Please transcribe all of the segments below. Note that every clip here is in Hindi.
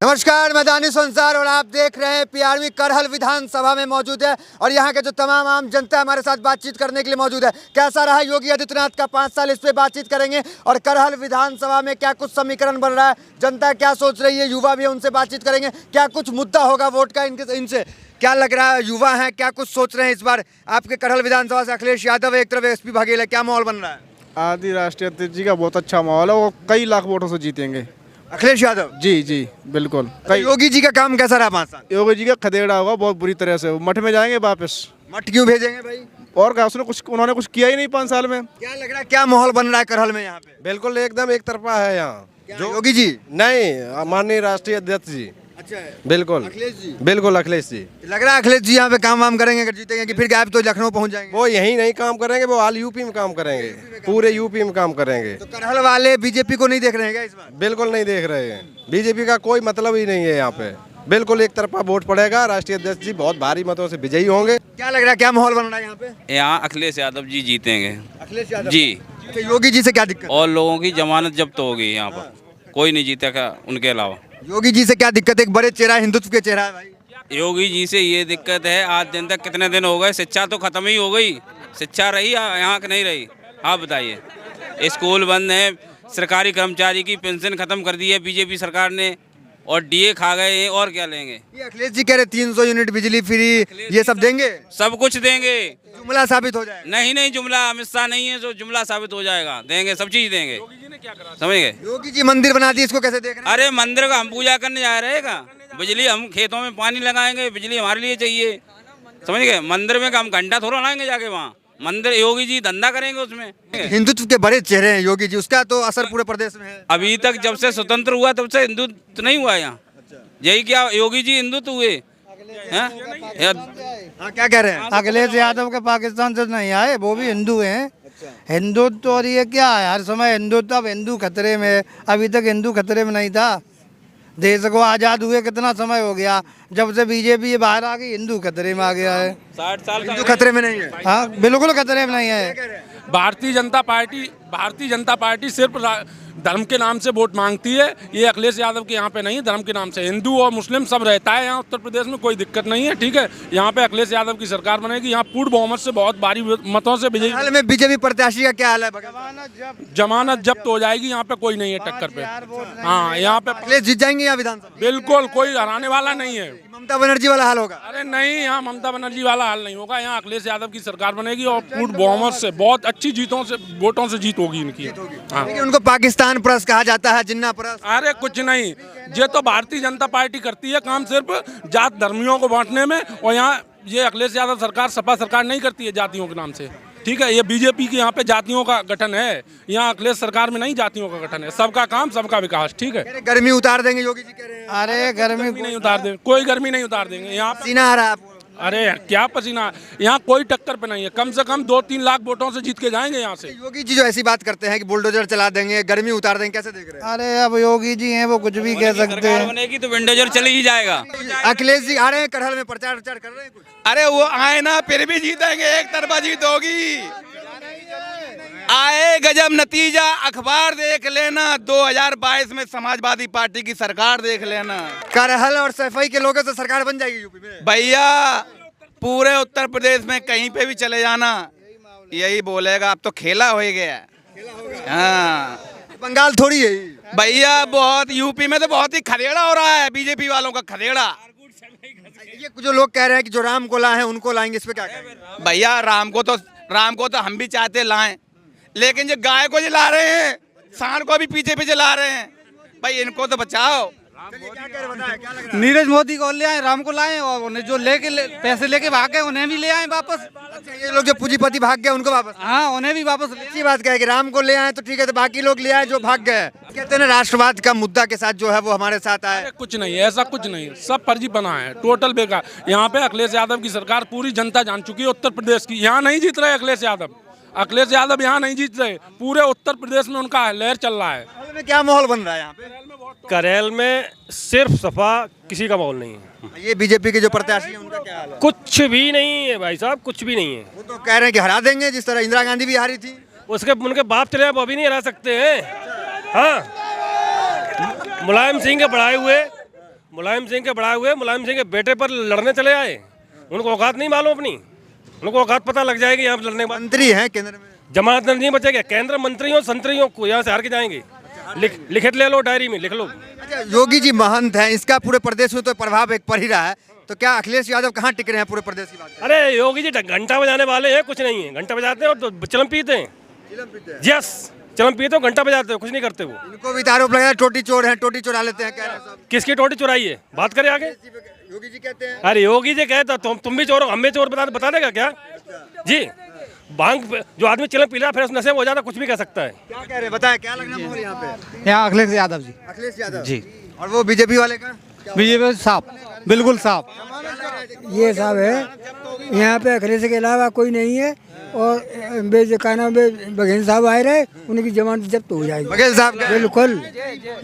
नमस्कार, मैं दानिश संसार और आप देख रहे हैं पीआरवी करहल विधानसभा में मौजूद है और यहाँ के जो तमाम आम जनता हमारे साथ बातचीत करने के लिए मौजूद है। कैसा रहा योगी आदित्यनाथ का 5 साल, इस पे बातचीत करेंगे। और करहल विधानसभा में क्या कुछ समीकरण बन रहा है, जनता क्या सोच रही है, युवा भी है, उनसे बातचीत करेंगे। क्या कुछ मुद्दा होगा वोट का इनसे क्या लग रहा है, युवा हैं क्या कुछ सोच रहे हैं इस बार आपके करहल विधानसभा से। अखिलेश यादव एक तरफ, एसपी बघेल है, क्या माहौल बन रहा है? आदि राष्ट्रीय अध्यक्ष जी का बहुत अच्छा माहौल है, वो कई लाख वोटों से जीतेंगे। अखिलेश यादव जी बिल्कुल। योगी जी का काम कैसा रहा 5 साल? योगी जी का खदेड़ा होगा बहुत बुरी तरह से, वो मठ में जाएंगे वापस। मठ क्यों भेजेंगे भाई? और क्या, उन्होंने कुछ किया ही नहीं 5 साल में। क्या लग रहा है, क्या माहौल बन रहा है करहल में यहाँ पे? बिल्कुल एकदम एक तरफा है यहाँ। जो योगी जी नहीं, माननीय राष्ट्रीय अध्यक्ष जी। अच्छा है। बिल्कुल अखिलेश जी, बिल्कुल अखिलेश जी। लग रहा है अखिलेश जी यहाँ पे काम वाम करेंगे अगर जीतेंगे, कि फिर गायब तो लखनऊ पहुंच जाएंगे? वो यहीं नहीं काम करेंगे, वो ऑल यूपी में काम करेंगे, पूरे यूपी में काम करेंगे। तो करहल वाले बीजेपी को नहीं देख रहे हैं क्या इस बार? बिल्कुल नहीं देख रहे हैं, बीजेपी का कोई मतलब ही नहीं है यहाँ पे। बिल्कुल एक तरफा वोट पड़ेगा, राष्ट्रीय अध्यक्ष जी बहुत भारी मतों से विजयी होंगे। क्या लग रहा है, क्या माहौल बन रहा है यहाँ पे? यहाँ अखिलेश यादव जी जीतेंगे। अखिलेश यादव जी। अच्छा, योगी जी से क्या दिक्कत? और लोगों की जमानत जब्त होगी, यहाँ पर कोई नहीं जीतेगा उनके अलावा। योगी जी से क्या दिक्कत है? एक बड़े चेहरा, हिंदुत्व के चेहरा है भाई। योगी जी से ये दिक्कत है, आज दिन तक कितने दिन हो गए, शिक्षा तो खत्म ही हो गई। शिक्षा रही यहाँ की नहीं रही, आप बताइए। स्कूल बंद है, सरकारी कर्मचारी की पेंशन खत्म कर दी है बीजेपी सरकार ने, और डीए खा गए हैं, और क्या लेंगे। ये अखिलेश जी कह रहे 300 यूनिट बिजली फ्री, ये सब देंगे, सब कुछ देंगे। जुमला साबित हो जाएगा। नहीं, जुमला अमित शाह नहीं है जो जुमला साबित हो जाएगा, देंगे, सब चीज देंगे। समझ गए? योगी जी मंदिर बना दिए, इसको कैसे देख रहे हैं? अरे मंदिर का हम पूजा करने जा रहे हैं, बिजली हम खेतों में पानी लगाएंगे, बिजली हमारे लिए चाहिए। समझ गए? मंदिर में हम घंटा थोड़ा लाएंगे जाके वहाँ, मंदिर योगी जी धंधा करेंगे उसमें। हिंदुत्व के बड़े चेहरे हैं योगी जी, उसका तो असर पूरे प्रदेश में है। अभी तक जब से स्वतंत्र हुआ तब से हिंदुत्व नहीं हुआ यहाँ। यही क्या योगी जी हिंदुत्व हुए हैं? हाँ, क्या कह रहे हैं? अखिलेश यादव के पाकिस्तान से नहीं आए, वो भी हिंदू हैं। हिंदुत्व और ये क्या है, हर समय हिंदुत्व, अब हिंदू खतरे में है। अभी तक हिंदू खतरे में नहीं था। देश को आज़ाद हुए कितना समय हो गया, जब से बीजेपी बाहर आ गई हिंदू खतरे में आ गया है। 60 साल हिंदू खतरे में नहीं है। हाँ, बिल्कुल खतरे में नहीं है। भारतीय जनता पार्टी सिर्फ धर्म के नाम से वोट मांगती है। ये अखिलेश यादव के यहाँ पे नहीं, धर्म के नाम से हिंदू और मुस्लिम सब रहता है यहाँ उत्तर प्रदेश में, कोई दिक्कत नहीं है। ठीक है, यहाँ पे अखिलेश यादव की सरकार बनेगी, यहाँ पूर्ण बहुमत से बहुत भारी मतों से विजयी। हाल में बीजेपी प्रत्याशी का क्या हाल है? जमानत जब्त हो जाएगी, यहाँ पे कोई नहीं है टक्कर पे। हाँ, यहाँ पे अखिलेश जीत जाएंगे यहाँ विधानसभा? बिल्कुल कोई हराने वाला नहीं है। ममता बनर्जी वाला हाल होगा? अरे नहीं, यहाँ ममता बनर्जी वाला हाल नहीं होगा। यहाँ अखिलेश यादव की सरकार बनेगी और पूर्ण बहुमत से बहुत अच्छी वोटों से जीत होगी इनकी। हाँ। लेकिन उनको पाकिस्तान परस्त कहा जाता है, जिन्ना परस्त। अरे कुछ नहीं, ये तो भारतीय जनता पार्टी करती है काम सिर्फ जात धर्मियों को बांटने में, और यहाँ ये अखिलेश यादव सरकार, सपा सरकार नहीं करती है जातियों के नाम से। ठीक है, ये बीजेपी के यहाँ पे जातियों का गठन है, यहाँ अखिलेश सरकार में नहीं जातियों का गठन है। सबका काम, सबका विकास। ठीक है, गर्मी उतार देंगे योगी जी कह रहे हैं। अरे गर्मी नहीं उतार देंगे, कोई गर्मी नहीं उतार देंगे यहाँ पे। पसीना आ रहा है आपको? अरे क्या पसीना, यहाँ कोई टक्कर पे नहीं है। कम से कम 2-3 लाख वोटों से जीत के जाएंगे यहाँ से। योगी जी जो ऐसी बात करते हैं कि बुलडोजर चला देंगे, गर्मी उतार देंगे, कैसे देख रहे हैं? अरे अब योगी जी हैं, वो कुछ भी कह सकते हैं। बनेगी तो विंडोजर चले ही जाएगा। अखिलेश जी आ रहे हैं करहल में, प्रचार कर रहे हैं कुछ? अरे वो आए ना, फिर भी जीतेंगे, एक तरफा जीत होगी। आए गजब नतीजा, अखबार देख लेना, 2022 में समाजवादी पार्टी की सरकार देख लेना। करहल और सफाई के लोगों से सरकार बन जाएगी यूपी में भैया, पूरे उत्तर प्रदेश में कहीं पे भी चले जाना, यही बोलेगा अब तो खेला हो गया। हाँ, बंगाल थोड़ी है भैया, बहुत यूपी में तो बहुत ही खदेड़ा हो रहा है, बीजेपी वालों का खदेड़ा। ये जो लोग कह रहे हैं कि जो राम को लाए हैं उनको लाएंगे, इस पे क्या कहेंगे? भैया, राम को तो हम भी चाहते लाएं, लेकिन जो गाय को जला रहे हैं, सांड को भी पीछे जला रहे हैं, भाई इनको तो बचाओ। नीरज मोदी को ले आए, राम को लाए, और उन्हें जो पैसे लेके भाग गए उन्हें भी ले आए वापस। अच्छा, ये लोग जो पूंजीपति भाग गए उनको वापस? हाँ, उन्हें भी वापस ले। अच्छी बात कहे कि राम को ले आए तो ठीक है, तो बाकी लोग ले आए जो भाग गए। कहते हैं ना, राष्ट्रवाद का मुद्दा के साथ जो है वो हमारे साथ आए। कुछ नहीं, ऐसा कुछ नहीं, सब फर्जी बना है, टोटल बेकार। यहाँ पे अखिलेश यादव की सरकार पूरी जनता जान चुकी है उत्तर प्रदेश की। यहाँ नहीं जीत रहे अखिलेश यादव यहाँ नहीं जीत रहे, पूरे उत्तर प्रदेश में उनका लहर चल रहा है। में क्या माहौल बन रहा है यहाँ पे? करैल में सिर्फ सपा, किसी का माहौल नहीं है। ये बीजेपी के जो प्रत्याशी हैं उनका क्या हाल है? कुछ भी नहीं है भाई साहब, कुछ भी नहीं है। वो तो कह रहे हैं कि हरा देंगे, जिस तरह इंदिरा गांधी भी हारी थी। उनके बाप चले वो अभी नहीं हरा सकते हैं। हाँ, मुलायम सिंह के बढ़ाए हुए मुलायम सिंह के बढ़ाए हुए मुलायम सिंह के बेटे पर लड़ने चले आए। उनको औकात नहीं मालूम अपनी, उनको औकात पता लग जाएगी यहाँ पर लड़ने के बाद। मंत्री हैं केंद्र में, जमात नहीं बचेगा। केंद्र मंत्रियों संतरियों को यहाँ से हार के जाएंगे। लिखित ले लो, डायरी में लिख लो। अच्छा, योगी जी महंत हैं, इसका पूरे प्रदेश में तो प्रभाव एक पड़ ही रहा है, तो क्या अखिलेश यादव कहाँ टिक रहे हैं पूरे प्रदेश की बात करें? अरे योगी जी घंटा बजाने वाले हैं, कुछ नहीं है। घंटा बजाते हैं और तो चिलम पीते हैं। यस, चिलम पीते हो, घंटा बजाते हो, कुछ नहीं करते वो। इनको भी आरोप लगा टोटी चोर हैं, टोटी चुरा लेते हैं, कह रहे हैं सब। किसकी टोटी चुराई है? बात करें आगे। योगी जी कहते हैं। अरे योगी जी कहते तुम भी चोर हो, हम भी चोर, बता देगा क्या जी? भांग जो आदमी चिलम पी रहा फिर उस नशे में हो जाता, कुछ भी कह सकता है। क्या कह रहे हैं बताएं, क्या लग रहा है माहौल यहाँ पे? यहाँ अखिलेश यादव जी। अखिलेश यादव जी। और वो बीजेपी वाले का बीजेपी साफ, बिल्कुल साफ। ये साहब है, यहाँ पे अखिलेश के अलावा कोई नहीं है। और का नाम बघेल साहब आए रहे, उनकी जमानत जब्त हो जाएगी। बघेल साहब का? बिल्कुल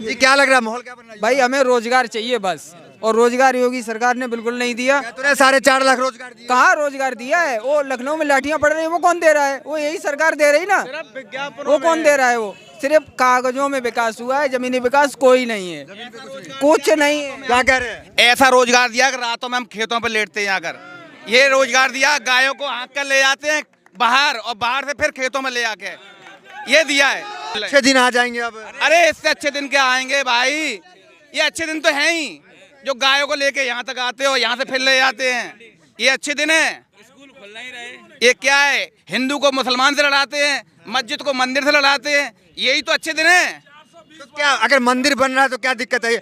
जी। क्या लग रहा है माहौल क्या बन रहा है? भाई हमें रोजगार चाहिए बस, और रोजगार योगी सरकार ने बिल्कुल नहीं दिया। तो 4.5 लाख रोजगार दिए। कहाँ रोजगार दिया है? वो लखनऊ में लाठियां पड़ रही है, वो कौन दे रहा है? वो यही सरकार दे रही ना। वो कौन दे रहा है? वो सिर्फ कागजों में विकास हुआ है, जमीनी विकास कोई नहीं है, कुछ नहीं है। क्या कह रहे हैं? ऐसा रोजगार दिया कि रातों में हम खेतों पर लेटते हैं आकर। ये रोजगार दिया, गायों को हाँक कर ले जाते हैं बाहर, और बाहर से फिर खेतों में ले आके ये दिया है। अच्छे दिन आ जाएंगे अब। अरे इससे अच्छे दिन क्या आएंगे भाई? ये अच्छे दिन तो हैं ही, जो गायों को लेके यहाँ तक आते हो, यहाँ से फिर ले जाते हैं। ये अच्छे दिन है? स्कूल खुल नहीं रहे। ये क्या है? हिंदू को मुसलमान से लड़ाते हैं, मस्जिद को मंदिर से लड़ाते हैं। यही तो अच्छे दिन है। तो क्या अगर मंदिर बन रहा है तो क्या दिक्कत है?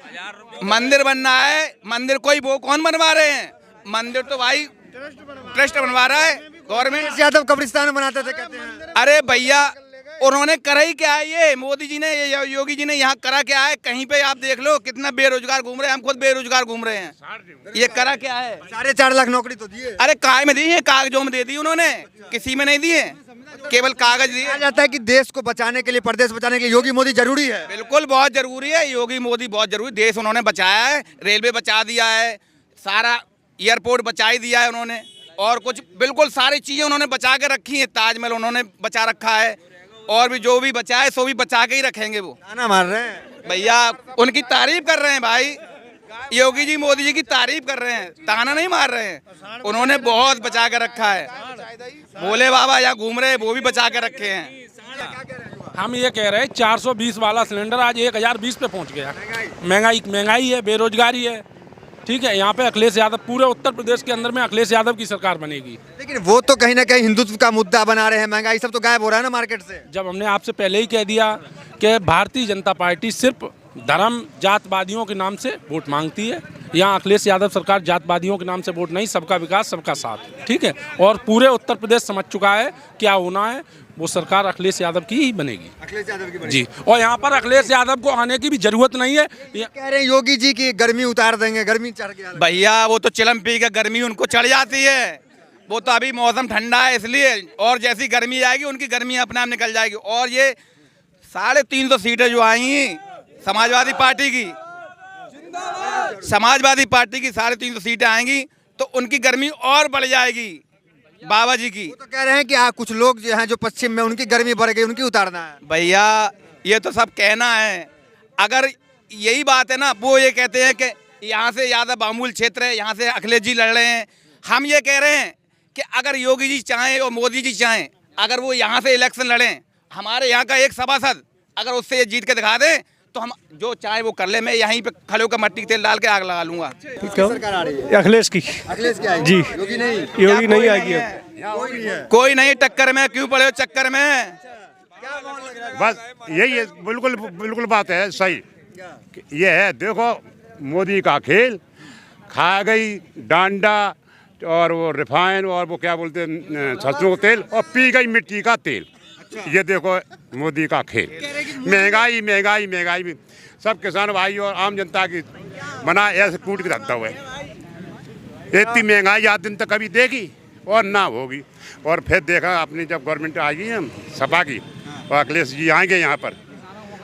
मंदिर बनना है, मंदिर कोई वो कौन बनवा रहे हैं? मंदिर तो भाई ट्रस्ट बनवा रहा है गवर्नमेंट। यादव कब्रिस्तान में बनाते थे कहते हैं। अरे भैया, उन्होंने करा ही क्या है? ये मोदी जी ने, ये योगी जी ने यहाँ करा क्या है? कहीं पे आप देख लो कितना बेरोजगार घूम रहे हैं। हम खुद बेरोजगार घूम रहे हैं। ये करा क्या है? 4.5 लाख नौकरी तो दिए। अरे काय में दी है? कागजों में दे दी उन्होंने, किसी में नहीं दिए, केवल कागज दिए। कहा जाता है कि देश को बचाने के लिए, प्रदेश बचाने के लिए योगी मोदी जरूरी है। बिल्कुल बहुत जरूरी है, योगी मोदी बहुत जरूरी। देश उन्होंने बचाया है, रेलवे बचा दिया है, सारा एयरपोर्ट बचा ही दिया है उन्होंने, और कुछ बिल्कुल सारी चीजें उन्होंने बचा के रखी है। ताजमहल उन्होंने बचा रखा है, और भी जो भी बचा है सो भी बचा के ही रखेंगे। वो ताना मार रहे हैं भैया, उनकी तारीफ कर रहे हैं भाई। योगी जी मोदी जी की तारीफ कर रहे हैं, ताना नहीं मार रहे हैं। उन्होंने बहुत बचा के रखा है। भोले बाबा यहाँ घूम रहे हैं, वो भी बचा के रखे हैं। हम ये कह रहे हैं 420 वाला सिलेंडर आज 1020 पे पहुंच गया। महंगाई है, बेरोजगारी है। ठीक है, यहाँ पे अखिलेश यादव, पूरे उत्तर प्रदेश के अंदर में अखिलेश यादव की सरकार बनेगी। लेकिन वो तो कहीं ना कहीं हिंदुत्व का मुद्दा बना रहे हैं। महंगाई सब तो गायब हो रहा है ना मार्केट से। जब हमने आपसे पहले ही कह दिया कि भारतीय जनता पार्टी सिर्फ धर्म जातवादियों के नाम से वोट मांगती है। यहाँ अखिलेश यादव सरकार जातवादियों के नाम से वोट नहीं, सबका विकास सबका साथ। ठीक है, और पूरे उत्तर प्रदेश समझ चुका है क्या होना है। वो सरकार अखिलेश यादव की ही बनेगी। अखिलेश यादव की जी, और यहाँ पर अखिलेश यादव को आने की भी जरूरत नहीं है। कह रहे हैं योगी जी की गर्मी उतार देंगे, गर्मी चढ़ गया। भैया वो तो चिलम पी के गर्मी उनको चढ़ जाती है। वो तो अभी मौसम ठंडा है इसलिए, और जैसी गर्मी आएगी उनकी गर्मी अपने आप निकल जाएगी। और ये 350 सीटें जो आई समाजवादी पार्टी की, 350 सीटें आएंगी तो उनकी गर्मी और बढ़ जाएगी बाबा जी की। वो तो कह रहे हैं कि कुछ लोग जो हैं जो पश्चिम में, उनकी गर्मी बढ़ गई, उनकी उतारना है। भैया ये तो सब कहना है। अगर यही बात है ना, वो ये कहते हैं कि यहाँ से ज़्यादा बहुमूल्य क्षेत्र है, यहाँ से अखिलेश जी लड़ रहे हैं। हम ये कह रहे हैं कि अगर योगी जी चाहें और मोदी जी चाहें, अगर वो यहाँ से इलेक्शन लड़ें, हमारे यहाँ का एक सभासद अगर उससे ये जीत के दिखा दें तो हम जो चाहे वो कर ले। मैं यहीं पे खड़े होकर मट्टी तेल डाल के आग लगा लूंगा। सरकार आ रही है अखिलेश की। अखिलेश क्या है? जी। योगी नहीं। योगी नहीं आएगी अब। कोई नहीं, टक्कर में क्यों पड़े हो चक्कर में? बस यही है, बिल्कुल बिल्कुल बात है सही। ये है, देखो मोदी का खेल, खा गई डांडा और वो रिफाइन और वो क्या बोलते हैं सरसों का तेल, और पी गई मिट्टी का तेल। ये देखो मोदी का खेल। महंगाई महंगाई महंगाई भी सब किसान भाई और आम जनता की बना ऐसे कूट के रखता हुआ है। इतनी महंगाई आज दिन तक कभी देखी और ना होगी। और फिर देखा आपने जब गवर्नमेंट आएगी हम सपा की, और अखिलेश जी आएंगे यहाँ पर,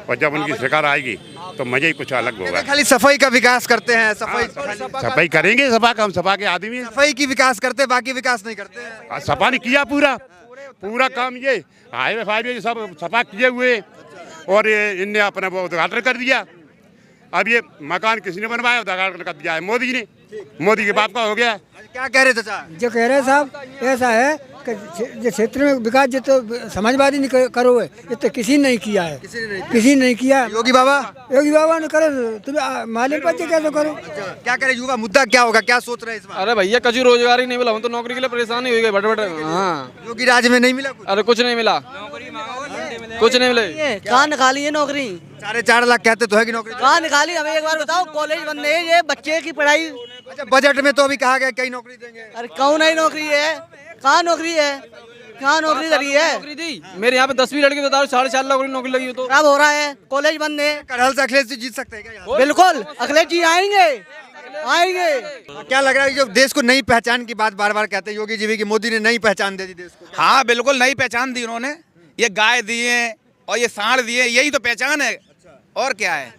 और जब उनकी सरकार आएगी तो मजा ही कुछ अलग होगा। खाली सफाई का विकास करते हैं, सफाई करेंगे, सपा का हम सपा के आदमी हैं। सफाई की विकास करते, बाकी विकास नहीं करते। सपा ने किया पूरा काम। ये हाईवे फाईवे सब सपा किए हुए, और ये इनने अपना वो उद्घाटन कर दिया। अब ये मकान किसी ने बनवाया उद्घाटन कर दिया है मोदी जी ने, मोदी के बाप का हो गया है। क्या कह रहे चाचा? जो कह रहे साहब ऐसा है कि जो क्षेत्र में विकास जो तो समाजवादी ने करो है, ये तो किसी ने नहीं किया है, किसी ने नहीं किया। योगी बाबा ने करे, तुम्हें मालूम पड़े कैसे करो। क्या करे युवा, मुद्दा क्या होगा, क्या सोच रहे हैं इस बार? अरे भैया कभी रोजगार ही नहीं मिला, हम तो नौकरी के लिए परेशान ही हो गए बड़े। हाँ, योगी राज्य में नहीं मिला कुछ? अरे कुछ नहीं मिला, कुछ नहीं मिला। कहाँ निकाली है नौकरी? 4.5 लाख कहते तो है कि नौकरी। कहाँ निकाली? हमें एक बार बताओ, कॉलेज बंद है, ये बच्चे की पढ़ाई। अच्छा, बजट में तो अभी कहा गया कई नौकरी देंगे। अरे कौन नहीं नौकरी है? कहाँ नौकरी है? कहाँ नौकरी लगी है? नौकरी दी मेरे यहाँ पे 10वीं लड़की बता 4.5 लाख नौकरी लगी हो तो खराब हो रहा है, कॉलेज बंद है। करहल से अखिलेश जी जीत सकते हैं क्या यहाँ? बिल्कुल, अखिलेश जी आएंगे। क्या लग रहा है जो देश को नई पहचान की बात बार बार कहते हैं योगी जी भी कि मोदी ने नई पहचान दे दी देश को? हाँ बिल्कुल नई पहचान दी उन्होंने, ये गाय दिए और ये सांड दिए, यही तो पहचान है और क्या है।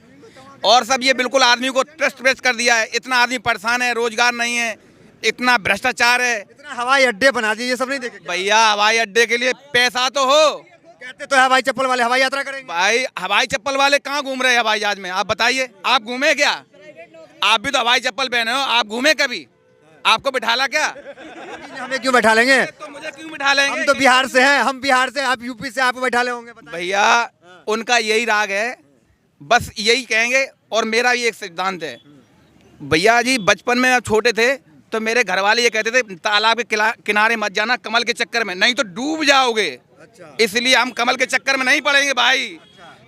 और सब ये बिल्कुल आदमी को ट्रस्ट वेस्ट कर दिया है। इतना आदमी परेशान है, रोजगार नहीं है, इतना भ्रष्टाचार है, इतना हवाई अड्डे बना दिए, ये सब नहीं देखे भैया। हवाई अड्डे के लिए पैसा तो हो, कहते तो हवाई चप्पल वाले हवाई यात्रा करेंगे। भाई हवाई चप्पल वाले कहाँ घूम रहे हैं हवाई जहाज में? आप बताइए, आप घूमे क्या? आप भी तो हवाई चप्पल पहने हो, आप घूमे कभी? आपको बिठाला क्या? हमें क्यों बैठा लेंगे? तो मुझे क्यों बिठा लेंगे? हम तो बिहार से हैं, हम बिहार से, आप यूपी से, आपको बैठा ले होंगे। भैया उनका यही राग है, बस यही कहेंगे। और मेरा ये एक सिद्धांत है भैया जी, बचपन में आप छोटे थे तो मेरे घर वाले ये कहते थे तालाब के किनारे मत जाना कमल के चक्कर में, नहीं तो डूब जाओगे। इसलिए हम कमल के चक्कर में नहीं पड़ेंगे भाई,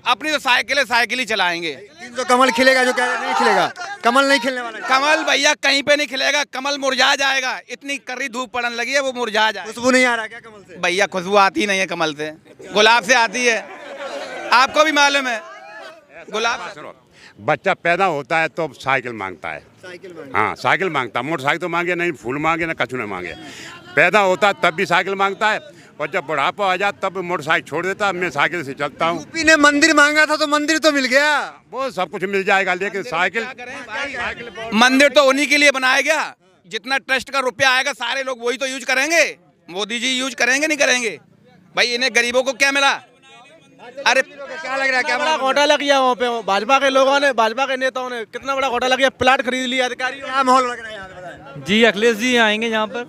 अपनी तो साइकिल ही चलाएंगे। जो कमल खिलेगा, जो कह रहे नहीं खिलेगा, कमल नहीं खिलने वाला। कमल भैया कहीं पे नहीं खिलेगा, कमल मुरझा जाएगा। इतनी कड़ी धूप पड़ने लगी है, वो मुरझा जाएगा। खुशबू नहीं आ रहा क्या कमल से? भैया खुशबू आती नहीं है कमल से, गुलाब से आती है, आपको भी मालूम है। गुलाब बच्चा पैदा होता है तो साइकिल मांगता है, हाँ साइकिल मांगता है, मोटरसाइकिल तो मांगे नहीं, फूल मांगे ना कछु नहीं मांगे। पैदा होता है तब भी साइकिल मांगता है, और जब बुढ़ापा आ जाता तब मोटरसाइकिल छोड़ देता है। मैं साइकिल से चलता हूँ। यूपी ने मंदिर मांगा था तो मंदिर तो मिल गया, वो सब कुछ मिल जाएगा, लेकिन साइकिल मंदिर तो उन्हीं के लिए बनाया गया, जितना ट्रस्ट का रुपया आएगा सारे लोग वही तो यूज करेंगे। मोदी जी यूज करेंगे नहीं करेंगे? भाई इन्हें गरीबों को क्या मिला? अरे क्या लग रहा है, क्या बड़ा घोटाला किया वहाँ पे भाजपा के लोगों ने, भाजपा के नेताओं ने कितना बड़ा घोटाला किया, प्लाट खरीद लिया अधिकारियों। क्या माहौल लग रहा है यहाँ पे बताएं? जी अखिलेश जी आएंगे यहाँ पर।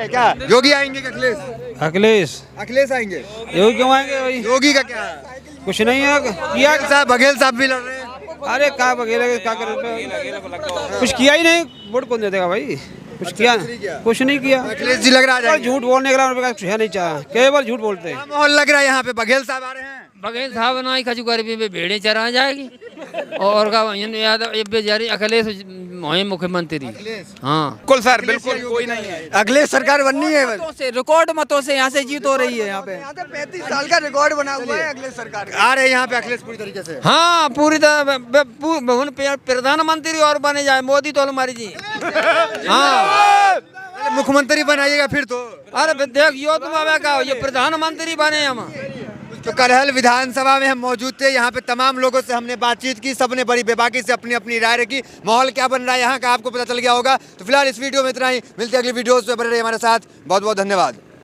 क्या योगी आएंगे कि अखिलेश? अखिलेश आएंगे। योगी क्यों आएंगे भाई? योगी का क्या है? कुछ नहीं है किया साहब, बघेल साहब भी लड़ रहे हैं। अरे क्या बघेल क्या कर, कुछ किया ही नहीं, वोट कौन दे देगा भाई? कुछ किया? कुछ नहीं किया। अखिलेश जी लग रहा है झूठ बोलने के लिए कुछ है नहीं, चाह केवल झूठ बोलते हैं। माहौल लग रहा है यहाँ पे, बघेल साहब आ रहे हैं। बघेल साहब ना खजू गर्मी में भेड़े चरा जाएगी और का यादव बेचारी अखिलेश मुख्यमंत्री। हाँ बिल्कुल सर, बिल्कुल कोई नहीं है। अखिलेश सरकार बननी है, रिकॉर्ड मतों से यहाँ से जीत हो रही है। यहाँ पे 35 साल का रिकॉर्ड बना हुआ है अखिलेश सरकार का। आ रहे हैं यहाँ पे अखिलेश पूरी तरीके से। हाँ पूरी तरह प्रधानमंत्री और बने जाए मोदी तो हमारी जी। हाँ मुख्यमंत्री बनाइएगा फिर तो। अरे देखियो तुम अब क्या ये प्रधानमंत्री बने हम। तो करहल विधानसभा में हम मौजूद थे, यहाँ पे तमाम लोगों से हमने बातचीत की, सबने बड़ी बेबाकी से अपनी अपनी राय रखी। माहौल क्या बन रहा है यहाँ का आपको पता चल गया होगा। तो फिलहाल इस वीडियो में इतना ही, मिलते हैं अगली वीडियोस में, बने रहिए हमारे साथ। बहुत बहुत धन्यवाद।